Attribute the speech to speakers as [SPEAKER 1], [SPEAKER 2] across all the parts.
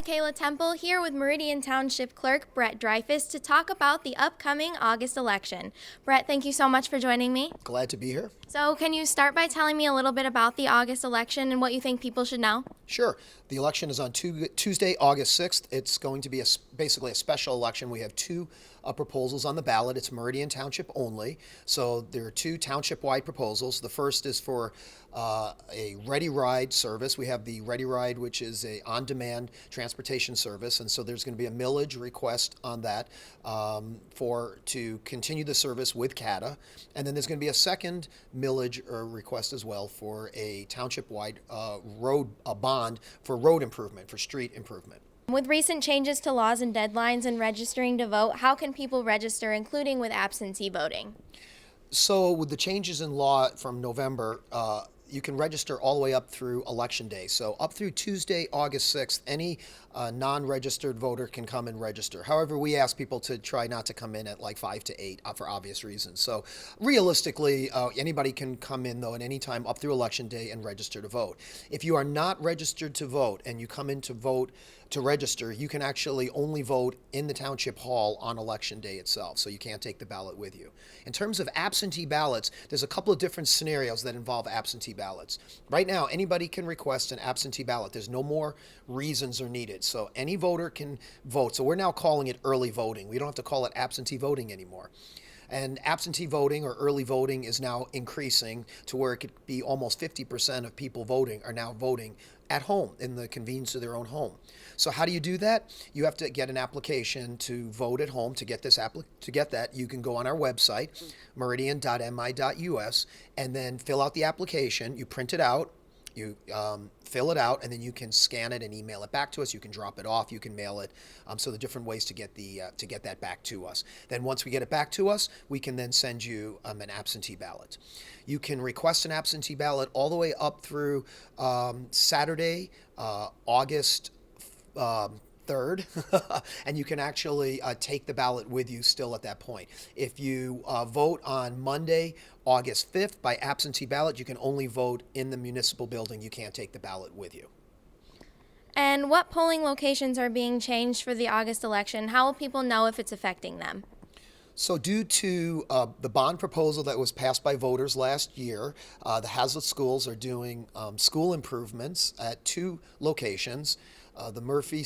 [SPEAKER 1] Mikayla Temple here with Meridian Township Clerk Brett Dreyfus to talk about the upcoming August election. Brett, thank you so much for joining me.
[SPEAKER 2] Glad to be here.
[SPEAKER 1] So, can you start by telling me a little bit about the August election and what you think people should know?
[SPEAKER 2] Sure. The election is on Tuesday, August 6th. It's going to be basically a special election. We have two proposals on the ballot. It's Meridian Township only. So there are two township-wide proposals. The first is for a Ready Ride service. We have the Ready Ride, which is a on-demand transportation service, and so there's going to be a millage request on that to continue the service with CATA. And then there's going to be a second millage request as well for a township-wide bond for road improvement, for street improvement.
[SPEAKER 1] With recent changes to laws and deadlines in registering to vote, how can people register, including with absentee voting?
[SPEAKER 2] So with the changes in law from November, you can register all the way up through Election Day. So up through Tuesday, August 6th, any non-registered voter can come and register. However, we ask people to try not to come in at like 5 to 8 for obvious reasons. So realistically, anybody can come in, though, at any time up through Election Day and register to vote. If you are not registered to vote and you come in to vote to register, you can actually only vote in the Township Hall on Election Day itself, so you can't take the ballot with you. In terms of absentee ballots, there's a couple of different scenarios that involve absentee ballots. Right now, anybody can request an absentee ballot. There's no more reasons are needed, so any voter can vote. So we're now calling it early voting. We don't have to call it absentee voting anymore. And absentee voting or early voting is now increasing to where it could be almost 50% of people voting are now voting at home in the convenience of their own home. So how do you do that? You have to get an application to vote at home. To get that, you can go on our website, meridian.mi.us, and then fill out the application. You print it out. You fill it out, and then you can scan it and email it back to us. You can drop it off. You can mail it. So the different ways to get that back to us. Then once we get it back to us, we can then send you an absentee ballot. You can request an absentee ballot all the way up through Saturday, August 3rd, and you can actually take the ballot with you still at that point. If you vote on Monday, August 5th by absentee ballot, you can only vote in the municipal building. You can't take the ballot with you.
[SPEAKER 1] And what polling locations are being changed for the August election? How will people know if it's affecting them?
[SPEAKER 2] So due to the bond proposal that was passed by voters last year, the Hazlet schools are doing school improvements at two locations. The Murphy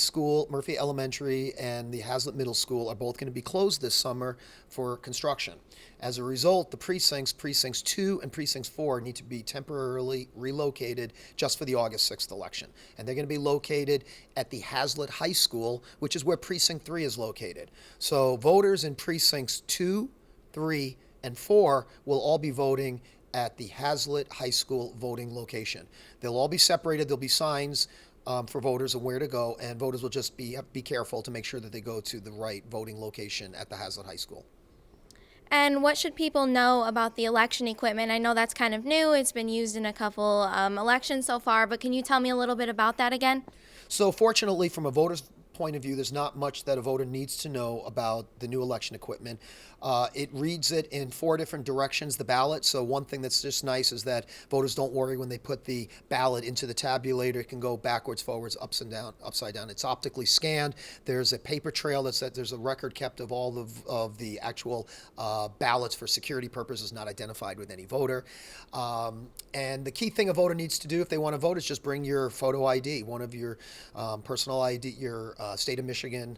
[SPEAKER 2] Elementary and the Hazlet Middle School are both going to be closed this summer for construction. As a result, the precincts 2 and precinct 4 need to be temporarily relocated just for the August 6th election. And they're going to be located at the Hazlet High School, which is where precinct 3 is located. So voters in precincts 2, 3, and 4 will all be voting at the Hazlet High School voting location. They'll all be separated. There'll be signs for voters and where to go, and voters will just be careful to make sure that they go to the right voting location at the Hazlet High School.
[SPEAKER 1] And what should people know about the election equipment? I know that's kind of new. It's been used in a couple elections so far, but can you tell me a little bit about that again?
[SPEAKER 2] So fortunately, from a voter's point of view, there's not much that a voter needs to know about the new election equipment. It reads it in 4 different directions, the ballot. So one thing that's just nice is that voters don't worry when they put the ballot into the tabulator. It can go backwards, forwards, upside down. It's optically scanned. There's a paper trail there's a record kept of all of the actual ballots for security purposes, not identified with any voter. And the key thing a voter needs to do if they want to vote is just bring your photo ID, one of your personal ID, your state of Michigan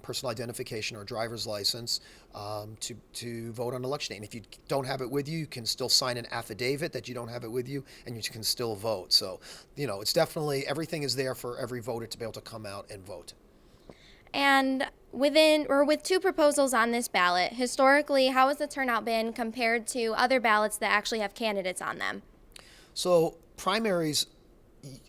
[SPEAKER 2] personal identification or driver's license to vote on election day. And if you don't have it with you, you can still sign an affidavit that you don't have it with you, and you can still vote. So, it's definitely, everything is there for every voter to be able to come out and vote.
[SPEAKER 1] And with 2 proposals on this ballot, historically, how has the turnout been compared to other ballots that actually have candidates on them?
[SPEAKER 2] So primaries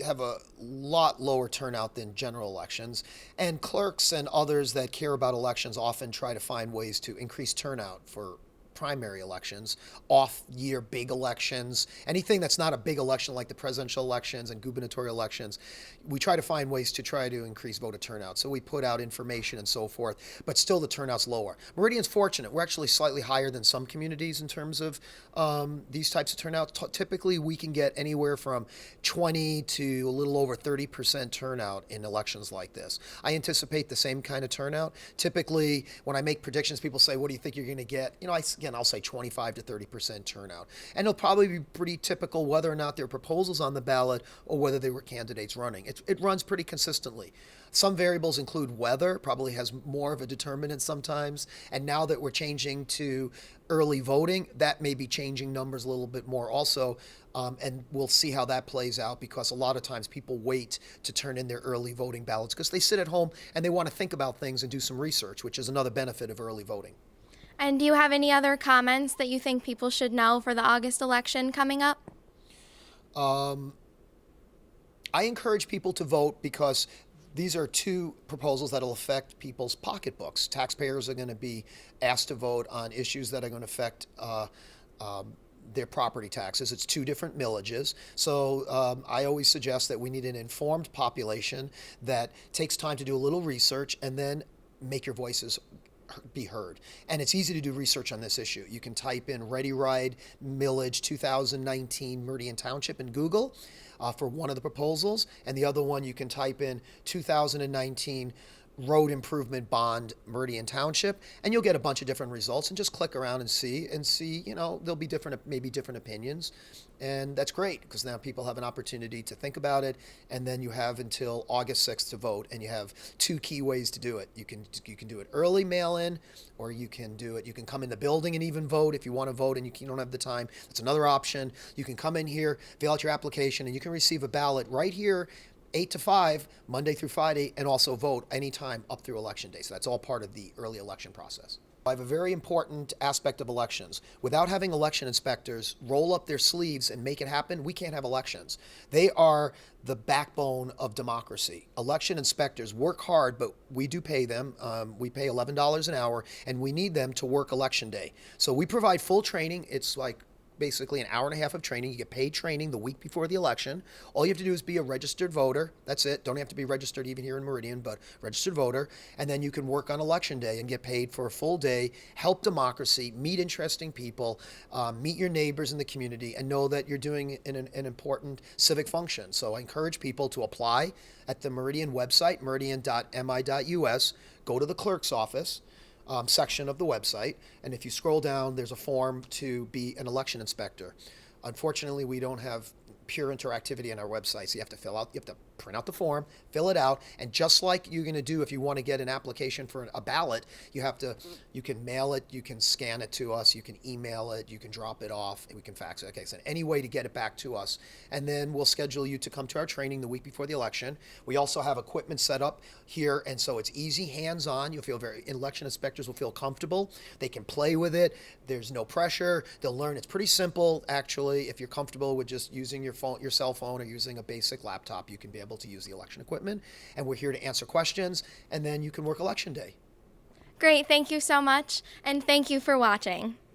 [SPEAKER 2] have a lot lower turnout than general elections, and clerks and others that care about elections often try to find ways to increase turnout for primary elections, off-year big elections, anything that's not a big election like the presidential elections and gubernatorial elections. We try to find ways to try to increase voter turnout. So we put out information and so forth, but still the turnout's lower. Meridian's fortunate. We're actually slightly higher than some communities in terms of these types of turnout. Typically, we can get anywhere from 20 to a little over 30% turnout in elections like this. I anticipate the same kind of turnout. Typically, when I make predictions, people say, what do you think you're going to get? I'll say 25 to 30% turnout. And it'll probably be pretty typical whether or not there are proposals on the ballot or whether there were candidates running. It runs pretty consistently. Some variables include weather, probably has more of a determinant sometimes. And now that we're changing to early voting, that may be changing numbers a little bit more also. And we'll see how that plays out, because a lot of times people wait to turn in their early voting ballots because they sit at home and they want to think about things and do some research, which is another benefit of early voting.
[SPEAKER 1] And do you have any other comments that you think people should know for the August election coming up?
[SPEAKER 2] I encourage people to vote because these are two proposals that will affect people's pocketbooks. Taxpayers are going to be asked to vote on issues that are going to affect their property taxes. It's two different millages. So I always suggest that we need an informed population that takes time to do a little research and then make your voices be heard. And it's easy to do research on this issue. You can type in Ready Ride Millage 2019 Meridian Township in Google for one of the proposals, and the other one you can type in 2019 Road Improvement Bond Meridian Township, and you'll get a bunch of different results, and just click around and see, there'll be maybe different opinions. And that's great, because now people have an opportunity to think about it, and then you have until August 6th to vote, and you have two key ways to do it. You can do it early mail-in, or you can come in the building and even vote if you want to vote and you don't have the time. That's another option. You can come in here, fill out your application, and you can receive a ballot right here 8 to 5, Monday through Friday, and also vote anytime up through Election Day. So that's all part of the early election process. I have a very important aspect of elections. Without having election inspectors roll up their sleeves and make it happen, we can't have elections. They are the backbone of democracy. Election inspectors work hard, but we do pay them. We pay $11 an hour, and we need them to work Election Day. So we provide full training. It's like basically an hour and a half of training. You get paid training the week before the election. All you have to do is be a registered voter. That's it. Don't have to be registered even here in Meridian, but registered voter. And then you can work on Election Day and get paid for a full day, help democracy, meet interesting people, meet your neighbors in the community, and know that you're doing an important civic function. So I encourage people to apply at the Meridian website, meridian.mi.us. Go to the clerk's office section of the website, and if you scroll down, there's a form to be an election inspector. Unfortunately, we don't have pure interactivity on our website, so you have to print out the form, fill it out, and just like you're going to do if you want to get an application for a ballot, you can mail it, you can scan it to us, you can email it, you can drop it off, and we can fax it. Okay, so any way to get it back to us, and then we'll schedule you to come to our training the week before the election. We also have equipment set up here, and so it's easy, hands-on. Election inspectors will feel comfortable. They can play with it. There's no pressure. They'll learn. It's pretty simple, actually. If you're comfortable with just using your cell phone, or using a basic laptop, you can be able to use the election equipment, and we're here to answer questions, and then you can work Election Day.
[SPEAKER 1] Great, thank you so much, and thank you for watching.